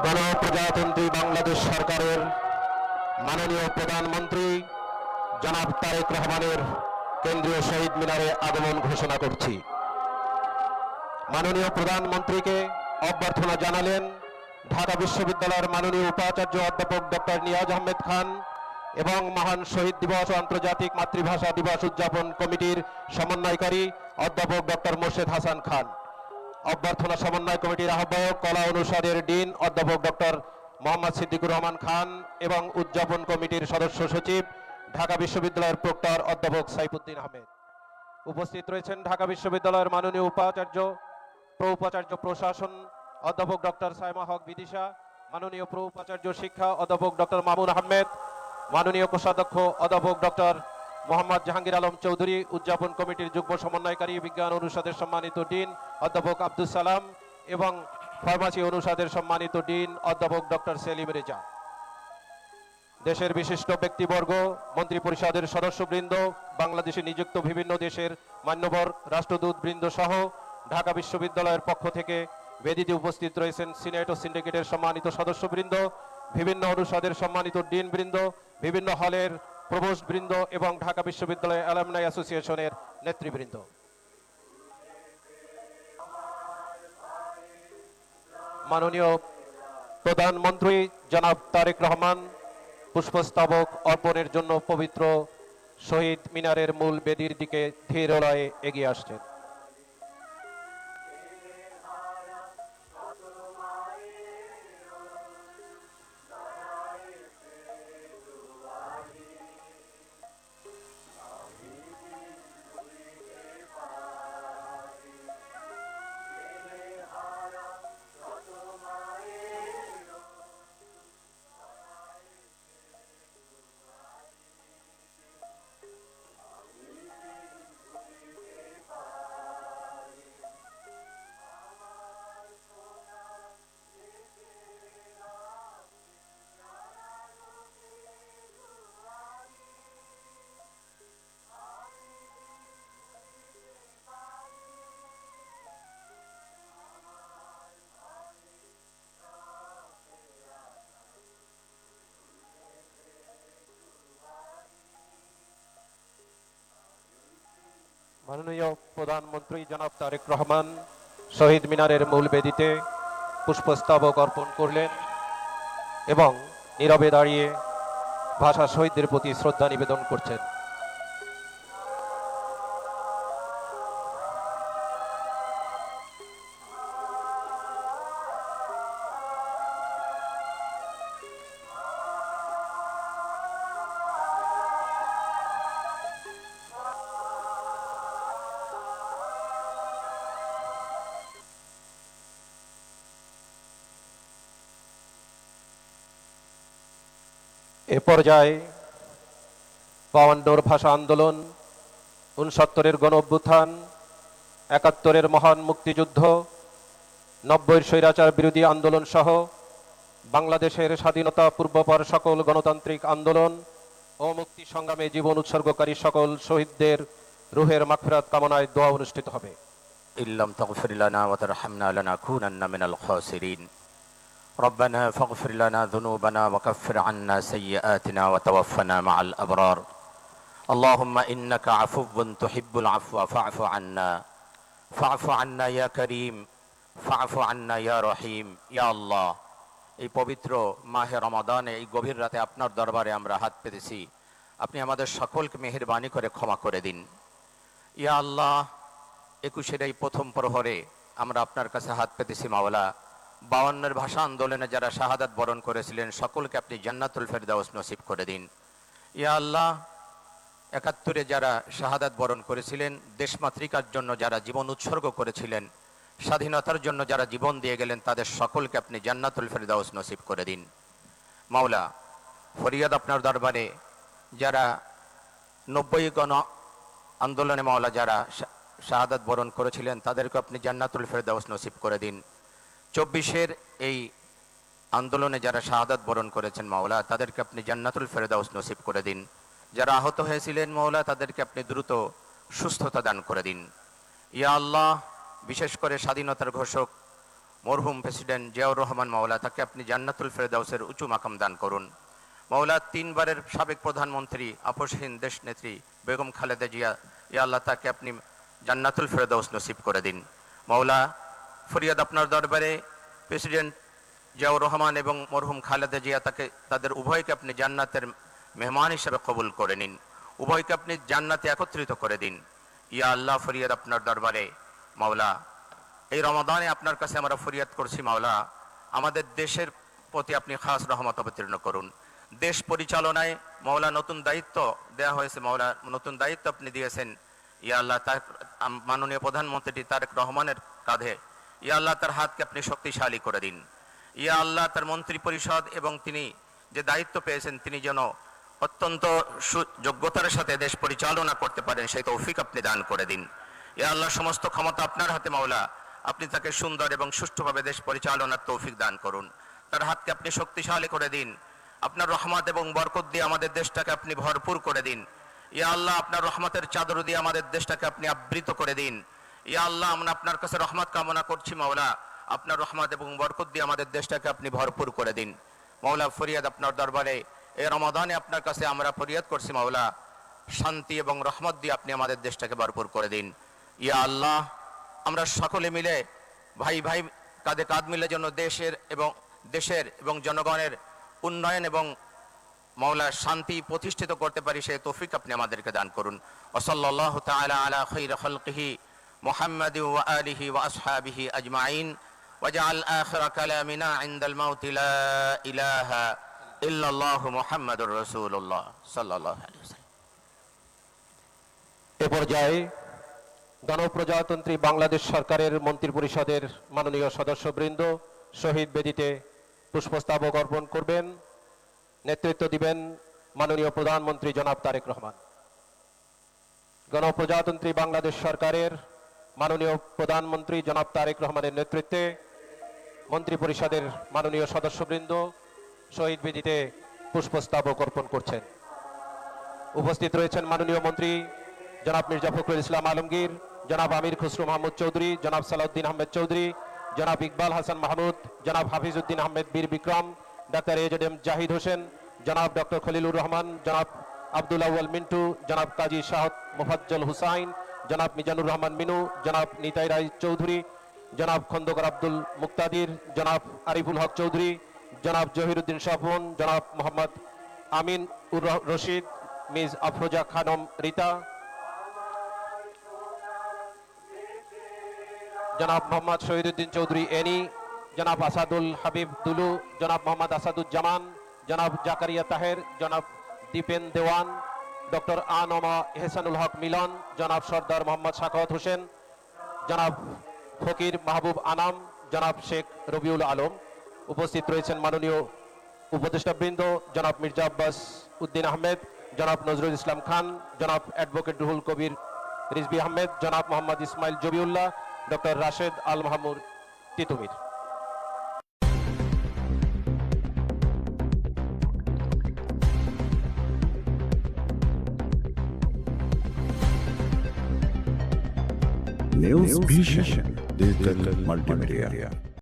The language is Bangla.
গণপ্রজাতন্ত্রী বাংলাদেশ সরকারের মাননীয় প্রধানমন্ত্রী জনাব তারেক রহমানের কেন্দ্রীয় শহীদ মিনারে আগমন ঘোষণা করছি। মাননীয় প্রধানমন্ত্রীকে অভ্যর্থনা জানালেন ঢাকা বিশ্ববিদ্যালয়ের মাননীয় উপাচার্য অধ্যাপক ডক্টর নিয়াজ আহমেদ খান এবং মহান শহীদ দিবস ও আন্তর্জাতিক মাতৃভাষা দিবস উদযাপন কমিটির সমন্বয়কারী অধ্যাপক ডক্টর মোর্শেদ হাসান খান। অভ্যর্থনা সমন্বয় কমিটির আহ্বায়ক কলা অনুষদের ডিন অধ্যাপক ডক্টর মোহাম্মদ সিদ্দিকুর রহমান খান এবং উদযাপন কমিটির সদস্য সচিব ঢাকা বিশ্ববিদ্যালয়ের প্রক্টর অধ্যাপক সাইফুদ্দিন আহমেদ। উপস্থিত রয়েছেন ঢাকা বিশ্ববিদ্যালয়ের মাননীয় উপাচার্য প্রোপাচার্য প্রশাসন অধ্যাপক ডক্টর সাইমা হক বিদিশা, মাননীয় প্রোপাচার্য শিক্ষা অধ্যাপক ডক্টর মামুন আহমেদ, মাননীয় কোষাধ্যক্ষ অধ্যাপক ডক্টর মোহাম্মদ জাহাঙ্গীর আলম চৌধুরী, উদযাপন কমিটির যুগ্ম সমন্বয়কারী বিজ্ঞান অনুষদের সম্মানিত ডিন অধ্যাপক আব্দুল সালাম এবং ফার্মাসি অনুষদের সম্মানিত ডিন অধ্যাপক ডক্টর সেলিম রেজা। দেশের বিশিষ্ট ব্যক্তিবর্গ, মন্ত্রী পরিষদের সদস্যবৃন্দ, বাংলাদেশে নিযুক্ত বিভিন্ন দেশের মান্যবর রাষ্ট্রদূত বৃন্দ সহ ঢাকা বিশ্ববিদ্যালয়ের পক্ষ থেকে বেদিতে উপস্থিত রয়েছেন সিনেট ও সিন্ডিকেটের সম্মানিত সদস্যবৃন্দ, বিভিন্ন অনুষদের সম্মানিত ডিনবৃন্দ, বিভিন্ন হলের প্রভোস্ট বৃন্দ এবং ঢাকা বিশ্ববিদ্যালয় অ্যালামনাই অ্যাসোসিয়েশনের নেতৃবৃন্দ। মাননীয় প্রধানমন্ত্রী জনাব তারেক রহমান পুষ্পস্তবক অর্পণের জন্য পবিত্র শহীদ মিনারের মূল বেদির দিকে ধীর লয়ে এগিয়ে আসছেন। মাননীয় প্রধানমন্ত্রী জনাব তারেক রহমান শহীদ মিনারের মূল বেদিতে পুষ্পস্তবক অর্পণ করলেন এবং নীরবে দাঁড়িয়ে ভাষা শহীদদের প্রতি শ্রদ্ধা নিবেদন করছেন। এ পর্যায়ে ৫২ ভাষা আন্দোলন, ৬৯-এর গণ অভ্যুত্থান, ৭১-এর মহান মুক্তিযুদ্ধ, ৯০-এর স্বৈরাচার বিরোধী আন্দোলন সহ বাংলাদেশের স্বাধীনতা পূর্বপর সকল গণতান্ত্রিক আন্দোলন ও মুক্তি সংগ্রামে জীবন উৎসর্গকারী সকল শহীদদের রুহের মাগফিরাত কামনায় দোয়া অনুষ্ঠিত হবে। ইল্লাম তাগফির লানা ওয়া তারহামনা লানাকুনান্না মিনাল খাসিরিন। ربنا فاغفر لنا ذنوبنا وكفر عنا سيئاتنا وتوفنا مع الأبرار. اللهم إنك عفو تحب العفو فاعف عنا فاعف عنا يا كريم فاعف عنا يا رحيم. يا الله, এই পবিত্র মাহে রমাদানে এই গভীর রাতে আপনার দরবারে আমরা হাত পেতেছি, আপনি আমাদের সকলকে মেহেরবানি করে ক্ষমা করে দিন। ইয়া আল্লাহ, ২১-এর এই প্রথম প্রহরে আমরা আপনার কাছে হাত পেতেছি মাওলা। ৫২-এর ভাষা আন্দোলনে যারা শাহাদাত বরণ করেছিলেন সকলকে আপনি জান্নাতুল ফেরদাউস নসিব করে দিন। ইয়া আল্লাহ, ৭১-এ যারা শাহাদাত বরণ করেছিলেন, দেশমাতৃকার জন্য যারা জীবন উৎসর্গ করেছিলেন, স্বাধীনতার জন্য যারা জীবন দিয়ে গেলেন, তাদের সকলকে আপনি জান্নাতুল ফেরদাউস নসিব করে দিন। মাওলা, ফরিয়াদ আপনার দরবারে যারা ৯০ গণ আন্দোলনে মাওলা যারা শাহাদাত বরণ করেছিলেন, তাদেরকে আপনি জান্নাতুল ফেরদাউস নসিব করে দিন। ২৪-এর এই আন্দোলনে যারা শাহাদাত বরণ করেছেন মাওলা, তাদেরকে আপনি জান্নাতুল ফেরদাউস নসিব করে দিন। যারা আহত হয়েছিলেন মাওলা, তাদেরকে আপনি দ্রুত সুস্থতা দান করে দিন। ইয়া আল্লাহ, বিশেষ করে স্বাধীনতার ঘোষক মরহুম প্রেসিডেন্ট জিয়াউর রহমান মাওলা, তাকে আপনি জান্নাতুল ফেরদাউসের উঁচু মাকাম দান করুন। মাওলা, 3 বারের সাবেক প্রধানমন্ত্রী আপসহীন দেশনেত্রী বেগম খালেদা জিয়া, ইয়া আল্লাহ তাকে আপনি জান্নাতুল ফেরদাউস নসিব করে দিন। মাওলা, ফরিয়াদ আপনার দরবারে প্রেসিডেন্ট জিয়াউর রহমান এবং মরহুম খালেদা জিয়া, তাদের উভয়কে আপনি জান্নাতের মেহমান হিসেবে কবুল করে নিন, উভয়কে আপনি জান্নাতে একত্রিত করে দিন। ইয়া আল্লাহ, ফরিয়াদ আপনার দরবারে মাওলা, এই রমাদানে আপনার কাছে আমরা ফরিয়াদ করছি মাওলা, আমাদের দেশের প্রতি আপনি খাস রহমত অবতীর্ণ করুন। দেশ পরিচালনায় মাওলা নতুন দায়িত্ব দেয়া হয়েছে, মাওলা নতুন দায়িত্ব আপনি দিয়েছেন। ইয়া আল্লাহ, তার মাননীয় প্রধানমন্ত্রী তারেক রহমানের কাঁধে, ইয়া আল্লাহ তার হাতকে আপনি শক্তিশালী করে দিন। ইয়া আল্লাহ, তার মন্ত্রী পরিষদ এবং তিনি যে দায়িত্ব পেয়েছেন, তিনি যেন অত্যন্ত যোগ্যতার সাথে দেশ পরিচালনা করতে পারেন, সেই তৌফিক আপনি দান করে দিন। ইয়া আল্লাহ, সমস্ত ক্ষমতা আপনার হাতে মাওলা, আপনি তাকে সুন্দর এবং সুষ্ঠুভাবে দেশ পরিচালনার তৌফিক দান করুন। তার হাতকে আপনি শক্তিশালী করে দিন। আপনার রহমত এবং বরকত দিয়ে আমাদের দেশটাকে আপনি ভরপুর করে দিন। ইয়া আল্লাহ, আপনার রহমতের চাদর দিয়ে আমাদের দেশটাকে আপনি আবৃত করে দিন। ইয়া আল্লাহ, আমরা আপনার কাছে রহমত কামনা করছি মাওলা, আপনার রহমত এবং বরকত দিয়ে আমাদের দেশটাকে আপনি ভরপুর করে দিন। মাওলা, ফরিয়াদ আপনার দরবারে এই রমাদানে আপনার কাছে আমরা ফরিয়াদ করছি মাওলা, শান্তি এবং রহমত দিয়ে আপনি আমাদের দেশটাকে ভরপুর করে দিন। ইয়া আল্লাহ, আমরা সকলে মিলে ভাই ভাই কাঁধে কাঁধ মিলে যেন দেশের এবং জনগণের উন্নয়ন এবং মাওলা শান্তি প্রতিষ্ঠিত করতে পারি, সেই তৌফিক আপনি আমাদেরকে দান করুন। ওয়াসাল্লাল্লাহু তাআলা আলা খাইরি খালকিহি মুহাম্মাদি ওয়া আলিহি ওয়া আসহাবিহি আজমাইন ওয়াজআল আখিরা কালামিনা ইনদাল মাউত লা ইলাহা ইল্লাল্লাহু মুহাম্মাদুর রাসূলুল্লাহ সাল্লাল্লাহু আলাইহি ওয়াসাল্লাম। এ পর্যায়ে গণপ্রজাতন্ত্রী বাংলাদেশ সরকারের মন্ত্রিপরিষদের মাননীয় সদস্যবৃন্দ শহীদ বেদিতে পুষ্পস্তবক অর্পণ করবেন। নেতৃত্ব দিবেন মাননীয় প্রধানমন্ত্রী জনাব তারেক রহমান। গণপ্রজাতন্ত্রী বাংলাদেশ সরকারের মাননীয় প্রধানমন্ত্রী জনাব তারেক রহমানের নেতৃত্বে মন্ত্রিপরিষদের মাননীয় সদস্যবৃন্দ শহীদ বেদিতে পুষ্পস্তবক অর্পণ করছেন। উপস্থিত রয়েছেন মাননীয় মন্ত্রী জনাব মির্জা ফখরুল ইসলাম আলমগীর, জনাব আমির খুসরু মাহমুদ চৌধুরী, জনাব সালাউদ্দিন আহমেদ চৌধুরী, জনাব ইকবাল হাসান মাহমুদ, জনাব হাফিজউদ্দিন আহমেদ বীর বিক্রম, ডাক্তার এজেডএম জাহিদ হোসেন, জনাব ডক্টর খলিলুর রহমান, জনাব আব্দুল আউয়াল মিন্টু, জনাব কাজী শাহদ মোফাজ্জল হুসাইন, জনাব মিজানুর রহমান মিনু, জনাব নিতাই রায় চৌধুরী, জনাব খন্দকার আব্দুল মুক্তাদির, জনাব আরিফুল হক চৌধুরী, জনাব জহিরুদ্দিন স্বপন, জনাব মোহাম্মদ আমিন উর রশিদ, মিস আফরোজা খানম রিতা, জনাব মোহাম্মদ শহীদুদ্দিন চৌধুরী এনি, জনাব আসাদুল হাবিব দুলু, জনাব মোহাম্মদ আসাদুজ্জামান, জনাব জাকারিয়া তাহের, জনাব দীপেন দেওয়ান, ডক্টর আনমা এহসানুল হক মিলন, জনাব সর্দার মোহাম্মদ সাখাওয়াত হোসেন, জনাব ফকির মাহবুব আনাম, জনাব শেখ রবিউল আলম। উপস্থিত রয়েছেন মাননীয় উপদেষ্টাবৃন্দ জনাব মির্জা আব্বাস উদ্দিন আহমেদ, জনাব নজরুল ইসলাম খান, জনাব অ্যাডভোকেট রুহুল কবির রিজভী আহমেদ, জনাব Mohammad Ismail Jabiullah, doctor Rashed Al Mahmud Titumir. News Vision, Digital Multimedia.